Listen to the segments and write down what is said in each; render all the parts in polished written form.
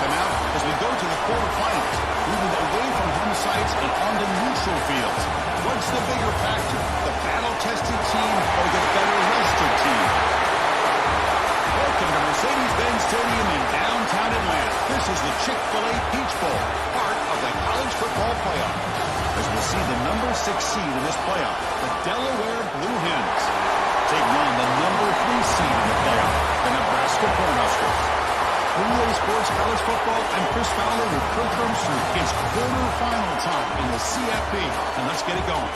them out as we go to the quarterfinals, moving away from home sites and onto neutral fields. What's the bigger factor, the battle-tested team or the better-rested team? Welcome to Mercedes-Benz Stadium in downtown Atlanta. This is the Chick-fil-A Peach Bowl, part of the college football playoff. As we'll see the number 6 seed in this playoff, the Delaware Blue Hens, taking on the number 3 seed in the playoff, the Nebraska Cornhuskers. Relay Sports College Football, I'm Chris Fowler with Kirk Hermstreet. It's quarterfinal time in the CFP, and let's get it going.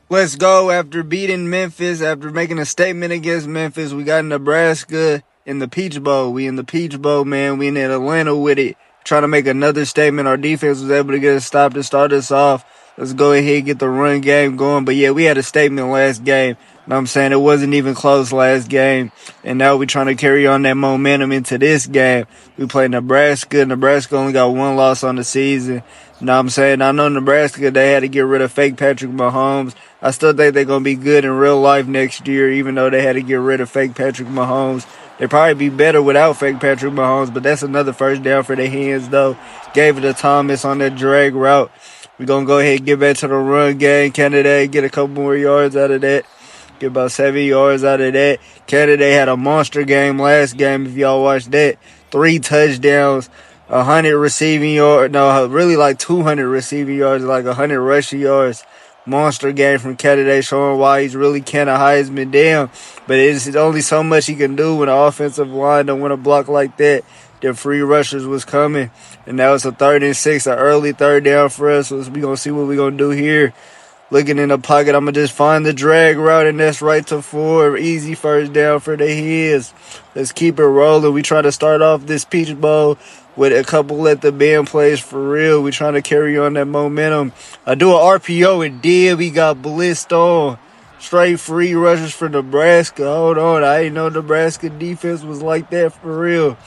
Let's go. After beating Memphis, after making a statement against Memphis, we got Nebraska in the Peach Bowl. We in the Peach Bowl, man. We in Atlanta with it. Trying to make another statement. Our defense was able to get a stop to start us off. Let's go ahead and get the run game going. But, yeah, we had a statement last game. You know what I'm saying? It wasn't even close last game. And now we're trying to carry on that momentum into this game. We played Nebraska. Nebraska only got 1 loss on the season. You know what I'm saying? I know Nebraska, they had to get rid of fake Patrick Mahomes. I still think they're going to be good in real life next year, even though they had to get rid of fake Patrick Mahomes. They'd probably be better without fake Patrick Mahomes, but that's another first down for the Hens, though. Gave it to Thomas on that drag route. We're going to go ahead and get back to the run game. Candidate, get a couple more yards out of that. Get about 7 yards out of that. Candidate had a monster game last game, if y'all watched that. 3 touchdowns, 100 receiving yards. No, really like 200 receiving yards, like 100 rushing yards. Monster game from Candidate, showing why he's really kind of Heisman down. But it's only so much he can do when the offensive line don't want to block like that. The free rushers was coming. And that was a 3rd and 6, an early 3rd down for us. So we're going to see what we're going to do here. Looking in the pocket, I'm going to just find the drag route, and that's right to 4. Easy first down for the Hens. Let's keep it rolling. We try to start off this Peach Bowl with a couple at the band plays for real. We trying to carry on that momentum. I do an RPO and did. We got blitzed on. Straight free rushes for Nebraska. Hold on. I didn't know Nebraska defense was like that for real.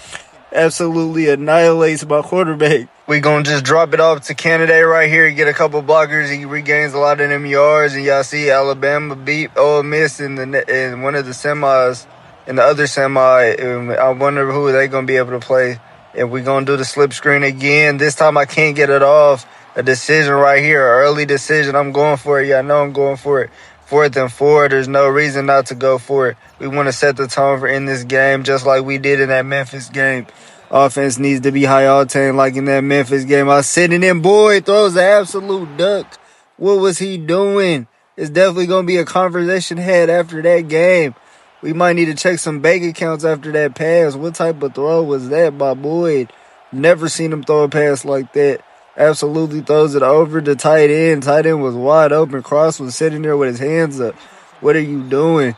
Absolutely annihilates my quarterback. We going to just drop it off to Candidate right here. Get a couple blockers. He regains a lot of them yards. And y'all see Alabama beat Ole Miss in one of the semis. In the other semi. I wonder who they going to be able to play. And we're going to do the slip screen again. This time I can't get it off. A decision right here. An early decision. I'm going for it. Yeah, I know I'm going for it. 4th and 4. There's no reason not to go for it. We want to set the tone for in this game just like we did in that Memphis game. Offense needs to be high octane like in that Memphis game. I was sitting in. Boy, throws an absolute duck. What was he doing? It's definitely going to be a conversation had after that game. We might need to check some bank accounts after that pass. What type of throw was that by Boyd? Never seen him throw a pass like that. Absolutely throws it over to tight end. Tight end was wide open. Cross was sitting there with his hands up. What are you doing?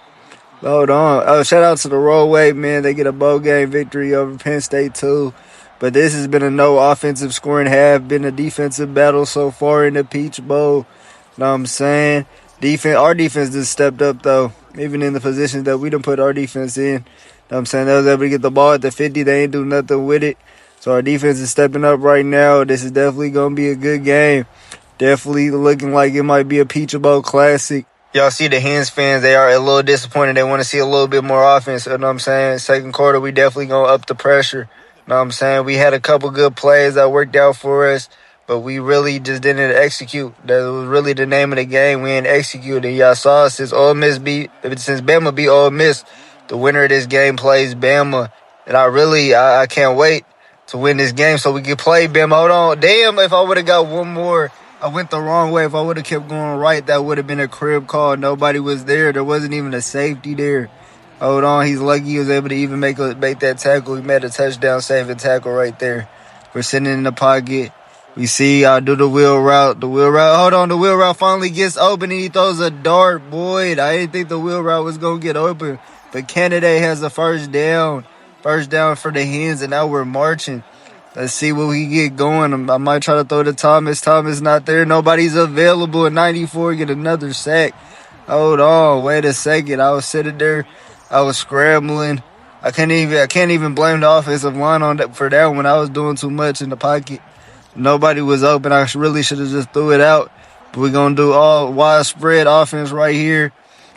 Hold on. Oh, shout out to the Rollway, man. They get a bowl game victory over Penn State, too. But this has been a no offensive scoring half. Been a defensive battle so far in the Peach Bowl. Know what I'm saying? Our defense just stepped up, though. Even in the positions that we done put our defense in. Know what I'm saying? They was able to get the ball at the 50. They ain't do nothing with it. So our defense is stepping up right now. This is definitely going to be a good game. Definitely looking like it might be a Peach Bowl classic. Y'all see the Hens fans, they are a little disappointed. They want to see a little bit more offense. You know what I'm saying? Second quarter, we definitely going to up the pressure. You know what I'm saying? We had a couple good plays that worked out for us, but we really just didn't execute. That was really the name of the game. We didn't execute. And y'all saw since Bama beat Ole Miss, the winner of this game plays Bama. And I can't wait to win this game so we can play Bama. Hold on. Damn, if I would have got one more. I went the wrong way. If I would have kept going right, that would have been a crib call. Nobody was there. There wasn't even a safety there. Hold on. He's lucky he was able to even make that tackle. He made a touchdown saving tackle right there. We're sitting in the pocket. We see I do the wheel route. Hold on. The wheel route finally gets open and he throws a dart. Boy, I didn't think the wheel route was going to get open. But Candidate has a first down. First down for the Hens, and now we're marching. Let's see what we get going. I might try to throw to Thomas. Thomas not there. Nobody's available. At 94, get another sack. Hold on. Wait a second. I was sitting there. I was scrambling. I can't even blame the offensive line for that one. I was doing too much in the pocket. Nobody was open. I really should have just threw it out. We're going to do all widespread offense right here.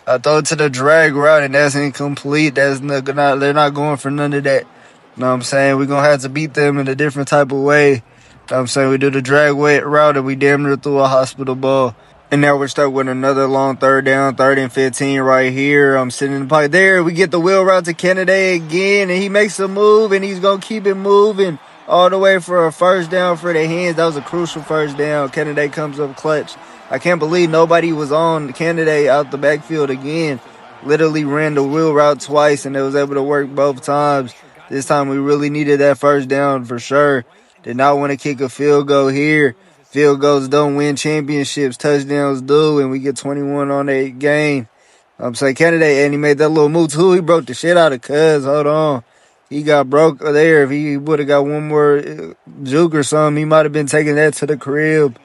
I throw it to the drag route, and that's incomplete. They're not going for none of that. You know what I'm saying? We're going to have to beat them in a different type of way. You know what I'm saying? We do the drag route, and we damn near threw a hospital ball. And now we're stuck with another long third down, 3rd and 15 right here. I'm sitting in the pocket. There, we get the wheel route to Kennedy again, and he makes a move, and he's going to keep it moving all the way for a first down for the Hens. That was a crucial first down. Kennedy comes up clutch. I can't believe nobody was on Kennedy out the backfield again. Literally ran the wheel route twice, and it was able to work both times. This time we really needed that first down for sure. Did not want to kick a field goal here. Field goals don't win championships. Touchdowns do, and we get 21 on a game. I'm saying Kennedy, and he made that little move too. He broke the shit out of Cuz. Hold on. He got broke there. If he would have got one more juke or something, he might have been taking that to the crib.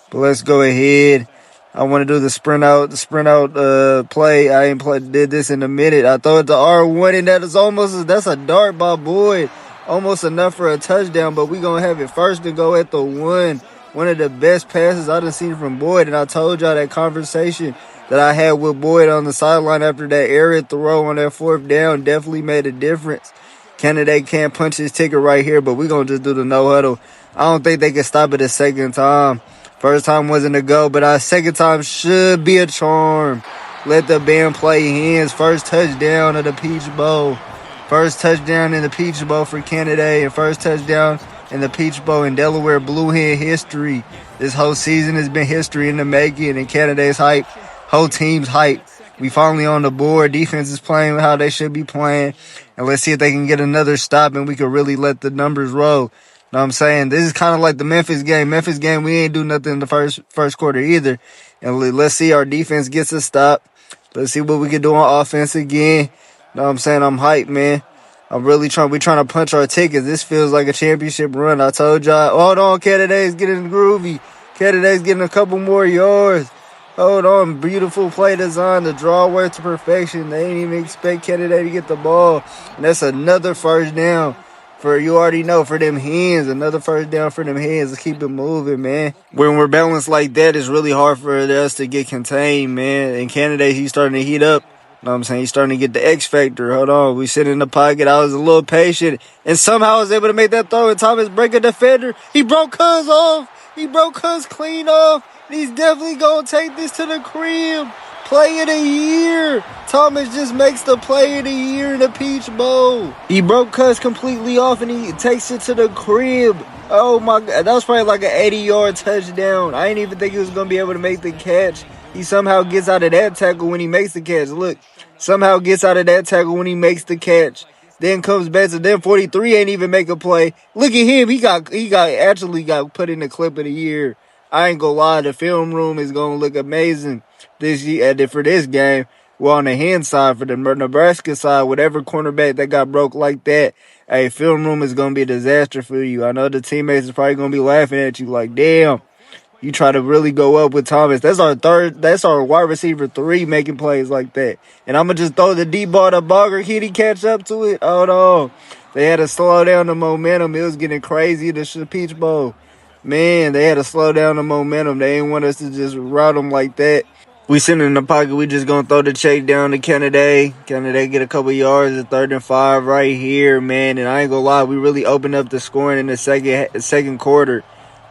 But let's go ahead. I want to do the sprint out play. I ain't did this in a minute. I throw it to R1, and that's a dart by Boyd. Almost enough for a touchdown, but we going to have it first and go at the 1. One of the best passes I done seen from Boyd, and I told y'all that conversation that I had with Boyd on the sideline after that error throw on that 4th down definitely made a difference. Kennedy can't punch his ticket right here, but we're going to just do the no huddle. I don't think they can stop it a second time. First time wasn't a go, but our second time should be a charm. Let the band play Hens. First touchdown of the Peach Bowl. First touchdown in the Peach Bowl for Kennedy, and first touchdown in the Peach Bowl in Delaware Blue Hen history. This whole season has been history in the making, and Kennedy's hype. Whole team's hype. We finally on the board. Defense is playing how they should be playing. And let's see if they can get another stop and we can really let the numbers roll. Know what I'm saying? This is kind of like the Memphis game. Memphis game, we ain't do nothing in the first quarter either. And let's see our defense gets a stop. Let's see what we can do on offense again. Know what I'm saying? I'm hyped, man. We trying to punch our tickets. This feels like a championship run. I told y'all. Hold on, Kennedy's getting groovy. Kennedy's getting a couple more yards. Hold on. Beautiful play design. The draw work to perfection. They didn't even expect Kennedy to get the ball. And that's another first down. You already know, for them Hens. Another first down for them Hens. Let's keep it moving, man. When we're balanced like that, it's really hard for us to get contained, man. And Kennedy, he's starting to heat up. Know what I'm saying? He's starting to get the X factor. Hold on. We sit in the pocket. I was a little patient. And somehow I was able to make that throw. And Thomas break a defender. He broke Cuz off. He broke Cuz clean off. And he's definitely going to take this to the crib. Play of the year. Thomas just makes the play of the year in the Peach Bowl. He broke Cuz completely off and he takes it to the crib. Oh my God. That was probably like an 80-yard touchdown. I didn't even think he was going to be able to make the catch. He somehow gets out of that tackle when he makes the catch. Look. Somehow gets out of that tackle when he makes the catch. Then comes back to them. 43 ain't even make a play. Look at him. He actually got put in the clip of the year. I ain't gonna lie. The film room is gonna look amazing this year for this game. Well, on the Hens side, for the Nebraska side, whatever cornerback that got broke like that, hey, film room is gonna be a disaster for you. I know the teammates is probably gonna be laughing at you like, damn. You try to really go up with Thomas. That's our wide receiver 3 making plays like that. And I'm going to just throw the deep ball to Bogger. Can he catch up to it? Hold on. They had to slow down the momentum. It was getting crazy, the Peach Bowl. Man, they had to slow down the momentum. They didn't want us to just route them like that. We sitting in the pocket. We just going to throw the check down to Kennedy. Kennedy get a couple yards at 3rd and 5 right here, man. And I ain't going to lie. We really opened up the scoring in the second quarter.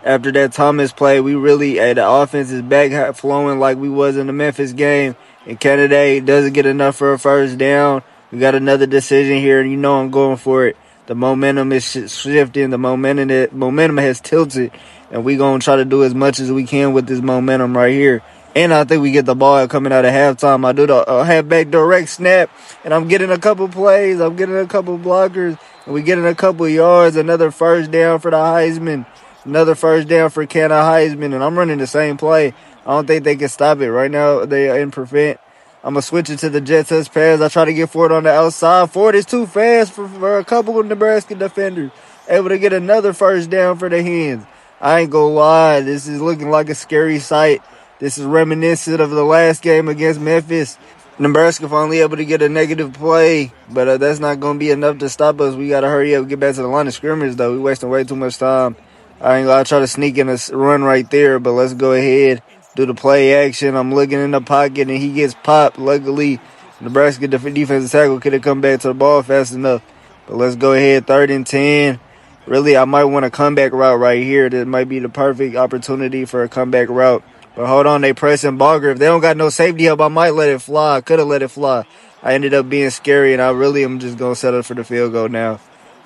After that Thomas play, we really, the offense is back flowing like we was in the Memphis game. And Kennedy doesn't get enough for a first down. We got another decision here, and you know I'm going for it. The momentum is shifting. The momentum has tilted. And we going to try to do as much as we can with this momentum right here. And I think we get the ball coming out of halftime. I do the halfback direct snap, and I'm getting a couple plays. I'm getting a couple blockers, and we getting a couple yards. Another first down for the Heisman. Another first down for Canna Heisman, and I'm running the same play. I don't think they can stop it. Right now, they are in prevent. I'm going to switch it to the jet touch pass. I try to get Ford on the outside. Ford is too fast for a couple of Nebraska defenders. Able to get another first down for the Hens. I ain't going to lie. This is looking like a scary sight. This is reminiscent of the last game against Memphis. Nebraska finally able to get a negative play, but that's not going to be enough to stop us. We got to hurry up and get back to the line of scrimmage, though. We're wasting way too much time. I ain't gonna try to sneak in a run right there, but let's go ahead. do the play action. I'm looking in the pocket, and he gets popped. Luckily, Nebraska defensive tackle could have come back to the ball fast enough. But let's go ahead, 3rd and 10. Really, I might want a comeback route right here. That might be the perfect opportunity for a comeback route. But hold on, they pressing Barger. If they don't got no safety help, I might let it fly. I could have let it fly. I ended up being scary, and I really am just going to settle for the field goal now. You know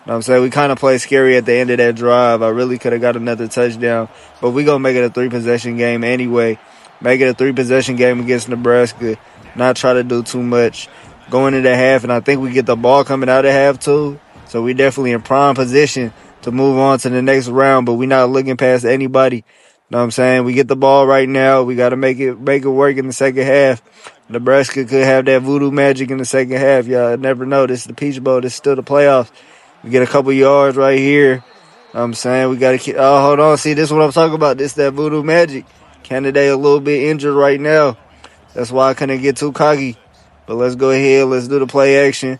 what I'm saying? We kind of played scary at the end of that drive. I really could have got another touchdown. But we going to make it a 3-possession game anyway. Make it a 3-possession game against Nebraska. Not try to do too much. Going into half, and I think we get the ball coming out of half too. So we definitely in prime position to move on to the next round, but we're not looking past anybody. Know what I'm saying? We get the ball right now. We got to make it work in the second half. Nebraska could have that voodoo magic in the second half. Y'all never know. This is the Peach Bowl. This is still the playoffs. We get a couple yards right here. Know what I'm saying? We got to keep. Oh, hold on. See, this is what I'm talking about. This is that voodoo magic. Candidate a little bit injured right now. That's why I couldn't get too cocky. But let's go ahead. Let's do the play action.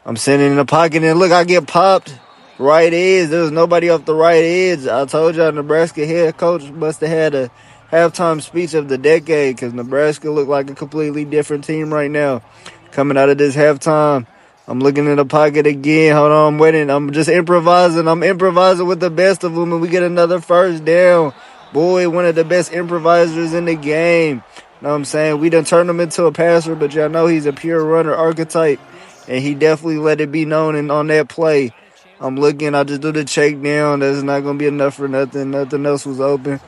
I'm sitting in the pocket, and look, I get popped. Right edge. There was nobody off the right edge. I told y'all Nebraska head coach must have had a halftime speech of the decade because Nebraska looked like a completely different team right now. Coming out of this halftime, I'm looking in the pocket again. Hold on, I'm waiting. I'm just improvising. I'm improvising with the best of them, and we get another first down. Boy, one of the best improvisers in the game. Know what I'm saying? We done turned him into a passer, but y'all know he's a pure runner archetype, and he definitely let it be known on that play. I'm looking. I just do the check down. That's not going to be enough for nothing. Nothing else was open.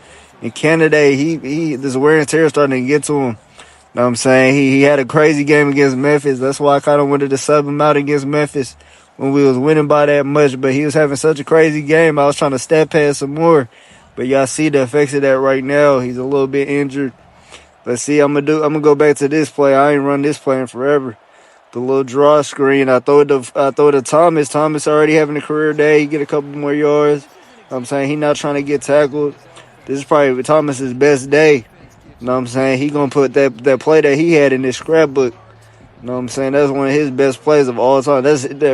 And Canada, this wear and tear starting to get to him. Know what I'm saying? He had a crazy game against Memphis. That's why I kind of wanted to sub him out against Memphis when we was winning by that much. But he was having such a crazy game. I was trying to step past some more. But y'all see the effects of that right now. He's a little bit injured. Let's see. I'm gonna go back to this play. I ain't run this play in forever. The little draw screen. I throw it to Thomas. Thomas already having a career day. He get a couple more yards. I'm saying he not trying to get tackled. This is probably Thomas's best day. You know what I'm saying? He going to put that play that he had in his scrapbook. You know what I'm saying? That's one of his best plays of all time.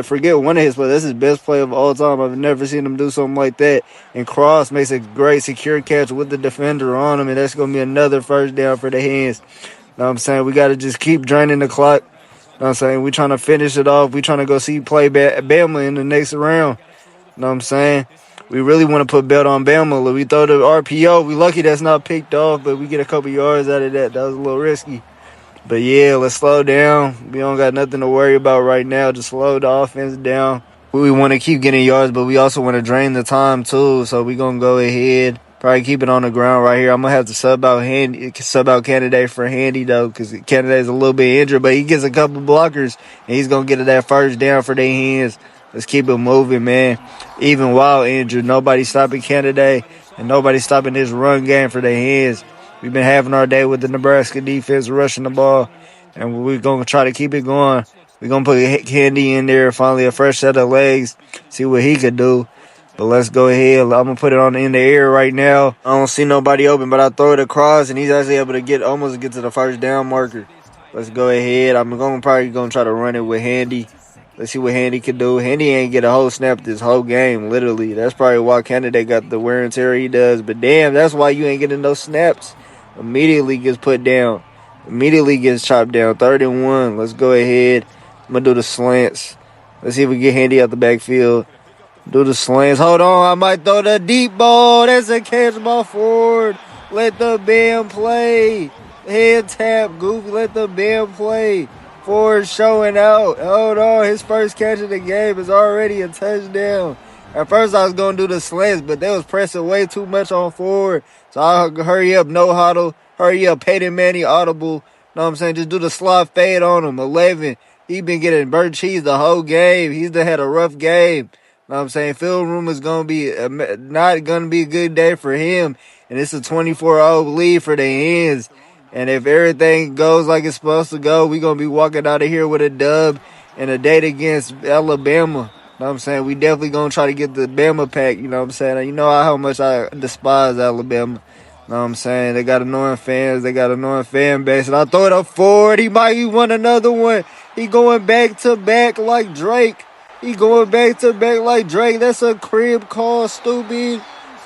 Forget one of his plays. That's his best play of all time. I've never seen him do something like that. And Cross makes a great secure catch with the defender on him, and that's going to be another first down for the Hens. You know what I'm saying? We got to just keep draining the clock. You know what I'm saying? We trying to finish it off. We trying to go play Bama in the next round. You know what I'm saying? We really want to put belt on Bama. We throw the RPO. We lucky that's not picked off, but we get a couple yards out of that. That was a little risky. But, yeah, let's slow down. We don't got nothing to worry about right now. Just slow the offense down. We want to keep getting yards, but we also want to drain the time, too. So we're going to go ahead. Probably keep it on the ground right here. I'm going to have to sub out Candidate for Handy, though, because Candidate's a little bit injured. But he gets a couple blockers, and he's going to get that first down for their Hands. Let's keep it moving, man. Even while injured, nobody's stopping Candidate, and nobody's stopping this run game for their Hands. We've been having our day with the Nebraska defense rushing the ball, and we're going to try to keep it going. We're going to put Candy in there, finally a fresh set of legs, see what he could do. But let's go ahead. I'm going to put it in the air right now. I don't see nobody open, but I throw it across, and he's actually able to almost get to the first down marker. Let's go ahead. I'm probably going to try to run it with Handy. Let's see what Handy can do. Handy ain't get a whole snap this whole game, literally. That's probably why Candidate got the wear and tear he does. But damn, that's why you ain't getting those snaps. Immediately gets put down. Immediately gets chopped down. 3rd and 1. Let's go ahead. I'm going to do the slants. Let's see if we get Handy out the backfield. Do the slants. Hold on. I might throw the deep ball. That's a catch by Ford. Let the band play. Head tap, Goofy. Let the band play. Ford showing out. Hold on. His first catch of the game is already a touchdown. At first, I was going to do the slants, but they was pressing way too much on Ford. So I'll hurry up, no huddle. Hurry up, Peyton Manning audible. Know what I'm saying? Just do the slot fade on him. 11. He been getting burnt cheese the whole game. He's had a rough game. Know what I'm saying? Field room is going to be not going to be a good day for him. And it's a 24-0 lead for the Hens. And if everything goes like it's supposed to go, we're going to be walking out of here with a dub and a date against Alabama. Know what I'm saying? We definitely going to try to get the Bama pack. You know what I'm saying? You know how much I despise Alabama. Know what I'm saying? They got annoying fans. They got annoying fan base. And I throw it up forward. He won another one. He going back to back like Drake. That's a crib call, stupid.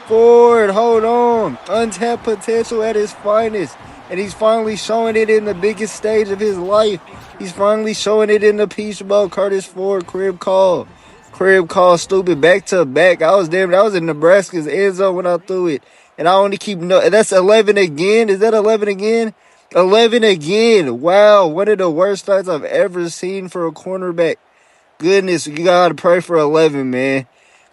Ford, hold on. Untapped potential at his finest. And he's finally showing it in the biggest stage of his life. He's finally showing it in the Peach Bowl. Curtis Ford, crib call. Crib call, stupid. Back to back. I was in Nebraska's end zone when I threw it. And I only keep that's 11 again. Is that 11 again? 11 again. Wow. One of the worst starts I've ever seen for a cornerback. Goodness, you gotta pray for 11, man.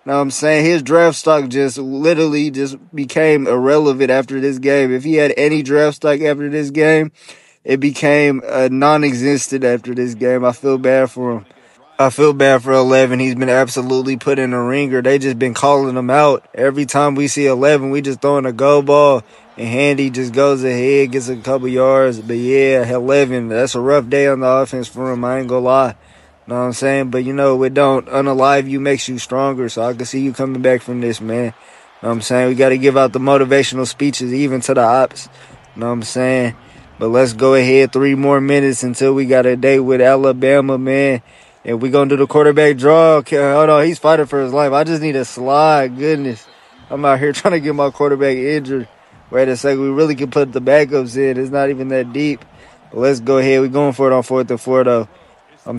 Know what I'm saying? His draft stock just literally just became irrelevant after this game. If he had any draft stock after this game, it became non-existent after this game. I feel bad for him. I feel bad for 11. He's been absolutely put in a ringer. They just been calling him out. Every time we see 11, we just throwing a go ball. And Handy just goes ahead, gets a couple yards. But yeah, 11, that's a rough day on the offense for him. I ain't gonna lie. Know what I'm saying? But you know, it don't unalive you makes you stronger. So I can see you coming back from this, man. Know what I'm saying? We got to give out the motivational speeches even to the ops. Know what I'm saying? But let's go ahead 3 more minutes until we got a date with Alabama, man. And we going to do the quarterback draw. Okay, hold on. He's fighting for his life. I just need a slide. Goodness. I'm out here trying to get my quarterback injured. Wait a second. We really can put the backups in. It's not even that deep. But let's go ahead. We're going for it on 4th and 4, though. I'm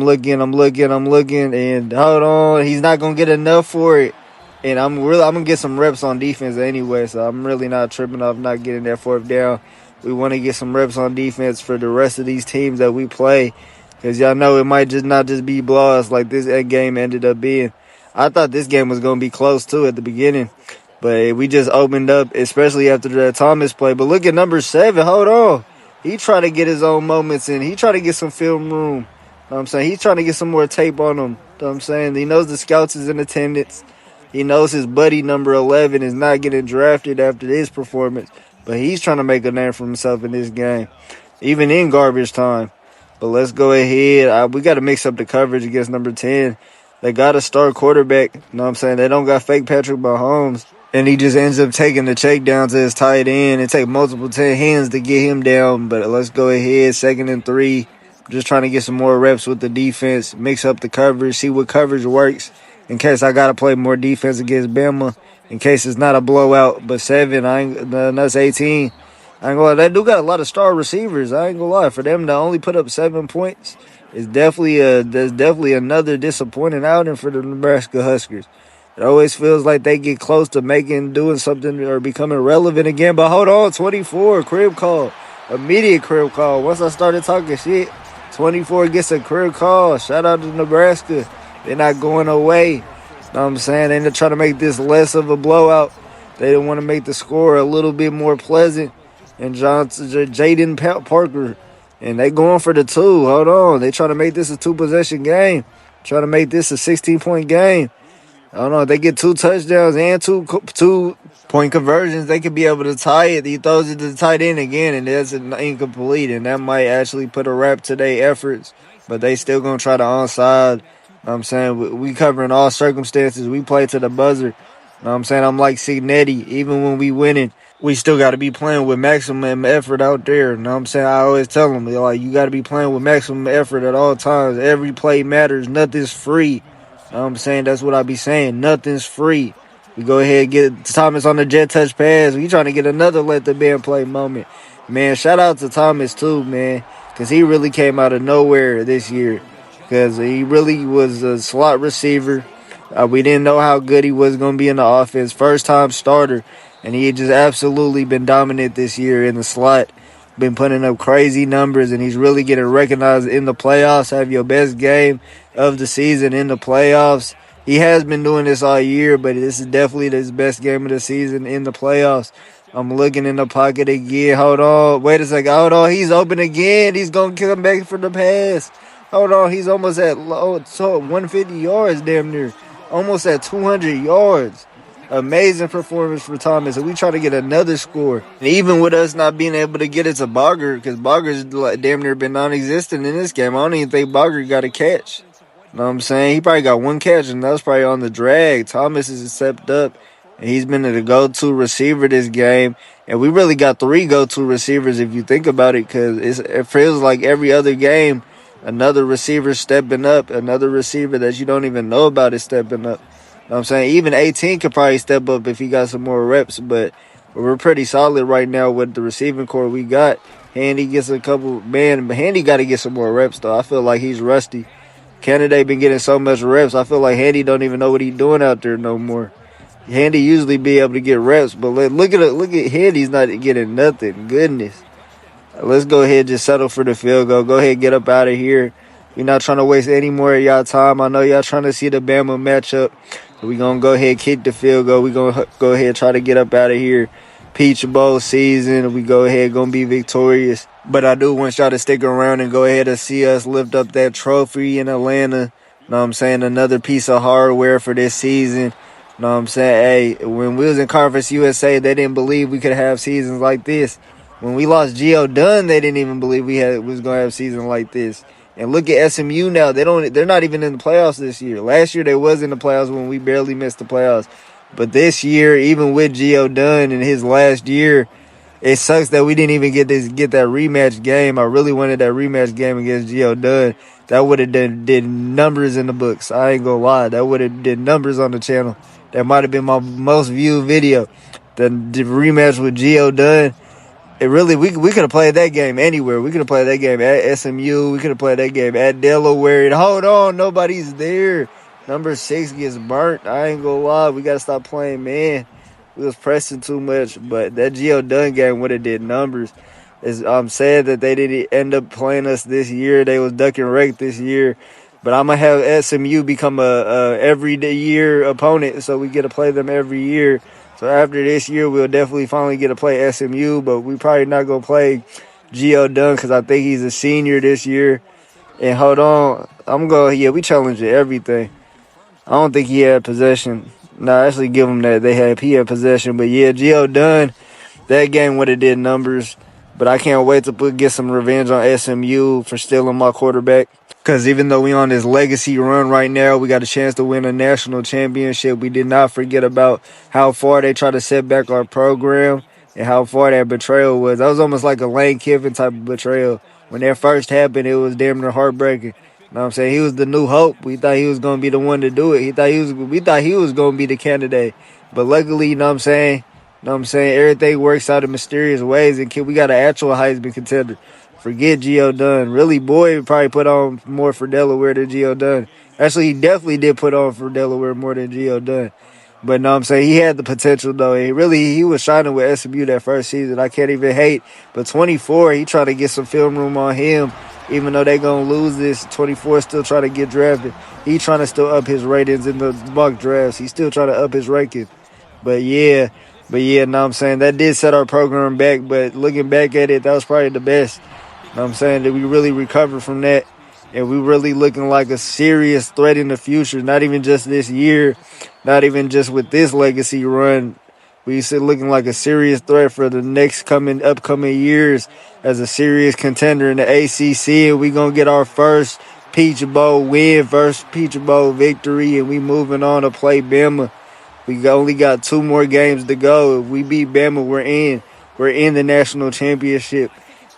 looking, and hold on, he's not gonna get enough for it. And I'm gonna get some reps on defense anyway, so I'm really not tripping off not getting that 4th down. We want to get some reps on defense for the rest of these teams that we play, because y'all know it might just not just be blowouts like this game ended up being. I thought this game was gonna be close too at the beginning, but we just opened up, especially after the Thomas play. But look at number 7, hold on, he tried to get his own moments in. He tried to get some film room. Know what I'm saying? He's trying to get some more tape on him. Know what I'm saying? He knows the scouts is in attendance. He knows his buddy number 11 is not getting drafted after this performance. But he's trying to make a name for himself in this game, even in garbage time. But let's go ahead. We got to mix up the coverage against number 10. They got a star quarterback. Know what I'm saying? They don't got fake Patrick Mahomes. And he just ends up taking the check down to his tight end and take multiple 10 hands to get him down. But let's go ahead. 2nd and 3. Just trying to get some more reps with the defense, mix up the coverage, see what coverage works in case I got to play more defense against Bama, in case it's not a blowout. But 7, that's 18. I ain't gonna lie, they do got a lot of star receivers. I ain't gonna lie, for them to only put up 7 points is there's definitely another disappointing outing for the Nebraska Huskers. It always feels like they get close to doing something or becoming relevant again. But hold on, 24, crib call. Immediate crib call. Once I started talking shit, 24 gets a crib call. Shout out to Nebraska. They're not going away. Know what I'm saying? They're trying to make this less of a blowout. They don't want to make the score a little bit more pleasant. And Jaden Parker. And they going for the 2. Hold on. They trying to make this a 2-possession game. Trying to make this a 16-point game. I don't know. If they get 2 touchdowns and 2-point conversions, they could be able to tie it. He throws it to the tight end again, and that's an incomplete. And that might actually put a wrap to their efforts. But they still going to try to onside. Know what I'm saying? We covering all circumstances. We play to the buzzer. Know what I'm saying? I'm like Signetti. Even when we winning, we still got to be playing with maximum effort out there. Know what I'm saying? I always tell them, like, you got to be playing with maximum effort at all times. Every play matters. Nothing's free. Know what I'm saying? That's what I be saying. Nothing's free. We go ahead and get Thomas on the jet touch pass. We trying to get another let the band play moment. Man, shout out to Thomas too, man, because he really came out of nowhere this year. Because he really was a slot receiver. We didn't know how good he was going to be in the offense. First-time starter. And he had just absolutely been dominant this year in the slot. Been putting up crazy numbers, and he's really getting recognized in the playoffs. Have your best game of the season in the playoffs. He has been doing this all year, but this is definitely his best game of the season in the playoffs. I'm looking in the pocket again. Hold on. Wait a second. Hold on. He's open again. He's going to come back for the pass. Hold on. He's almost at 150 yards damn near. Almost at 200 yards. Amazing performance for Thomas. And we try to get another score. And even with us not being able to get it to Bogger, because Bogger's damn near been non-existent in this game. I don't even think Bogger got a catch. You know what I'm saying? He probably got 1 catch, and that was probably on the drag. Thomas has stepped up, and he's been the go-to receiver this game. And we really got 3 go-to receivers if you think about it, because it feels like every other game, another receiver stepping up, another receiver that you don't even know about is stepping up. know what I'm saying? Even 18 could probably step up if he got some more reps, but we're pretty solid right now with the receiving core we got. Handy gets a couple, man, but Handy got to get some more reps, though. I feel like he's rusty. Kennedy been getting so much reps. I feel like Handy don't even know what he's doing out there no more. Handy usually be able to get reps, but look at Handy's not getting nothing. Goodness. Let's go ahead and just settle for the field goal. Go ahead and get up out of here. We're not trying to waste any more of y'all time. I know y'all trying to see the Bama matchup. So we're going to go ahead and kick the field goal. We're going to go ahead and try to get up out of here. Peach Bowl season. We go ahead going to be victorious. But I do want y'all to stick around and go ahead and see us lift up that trophy in Atlanta. Know what I'm saying? Another piece of hardware for this season. Know what I'm saying? Hey, when we was in Conference USA, they didn't believe we could have seasons like this. When we lost Geo Dunn, they didn't even believe we was going to have a season like this. And look at SMU now. They're not even in the playoffs this year. Last year they was in the playoffs when we barely missed the playoffs. But this year, even with Geo Dunn in his last year, it sucks that we didn't even get that rematch game. I really wanted that rematch game against Geo Dunn. That would have did numbers in the books. I ain't gonna lie. That would have did numbers on the channel. That might have been my most viewed video. The rematch with Geo Dunn. It really, we could have played that game anywhere. We could have played that game at SMU. We could have played that game at Delaware. And hold on, nobody's there. Number 6 gets burnt. I ain't gonna lie. We got to stop playing, man. We was pressing too much. But that Geo Dunn game would have did numbers. I'm sad that they didn't end up playing us this year. They was ducking wreck this year. But I'm going to have SMU become a every year opponent, so we get to play them every year. So after this year, we'll definitely finally get to play SMU, but we probably not going to play Geo Dunn because I think he's a senior this year. And hold on, we challenging everything. I don't think he had possession. No, actually give him that. He had possession. But yeah, Geo Dunn, that game would have did numbers. But I can't wait to get some revenge on SMU for stealing my quarterback. Because even though we on this legacy run right now, we got a chance to win a national championship. We did not forget about how far they tried to set back our program and how far that betrayal was. That was almost like a Lane Kiffin type of betrayal. When that first happened, it was damn near heartbreaking. You know what I'm saying? He was the new hope. We thought he was going to be the one to do it. We thought he was going to be the candidate. But luckily, you know what I'm saying? Everything works out in mysterious ways, and we got an actual Heisman contender. Forget Geo Dunn. Really, Boyd probably put on more for Delaware than Geo Dunn. Actually, he definitely did put on for Delaware more than Geo Dunn. But know what I'm saying? He had the potential, though. He was shining with SMU that first season. I can't even hate. But 24, he trying to get some film room on him. Even though they going to lose this, 24 still trying to get drafted. He trying to still up his ratings in the mock drafts. He's still trying to up his ranking. But yeah, know what I'm saying? That did set our program back. But looking back at it, that was probably the best. Know what I'm saying? That we really recovered from that. And we really looking like a serious threat in the future. Not even just this year. Not even just with this legacy run. We still looking like a serious threat for the next upcoming years as a serious contender in the ACC. And we going to get our first Peach Bowl win, first Peach Bowl victory. And we moving on to play Bama. We only got 2 more games to go. If we beat Bama, we're in. We're in the national championship.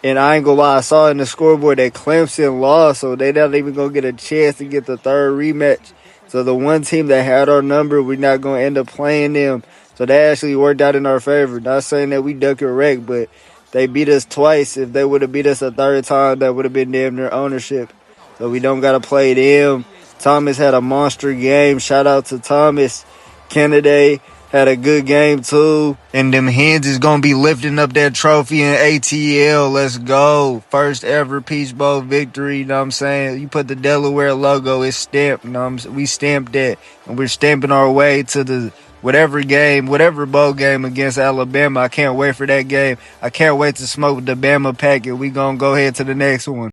And I ain't gonna lie, I saw in the scoreboard that Clemson lost, so they not even gonna get a chance to get the 3rd rematch. So the one team that had our number, we're not gonna end up playing them. So that actually worked out in our favor. Not saying that we duck a wreck, but they beat us twice. If they would have beat us a 3rd time, that would have been damn near ownership. So we don't gotta play them. Thomas had a monster game. Shout out to Thomas. Kennedy had a good game, too. And them Hens is going to be lifting up that trophy in ATL. Let's go. First ever Peach Bowl victory, you know what I'm saying? You put the Delaware logo, it's stamped, you know what I'm saying? We stamped that. And we're stamping our way to the whatever bowl game against Alabama. I can't wait for that game. I can't wait to smoke the Bama packet. We going to go ahead to the next one.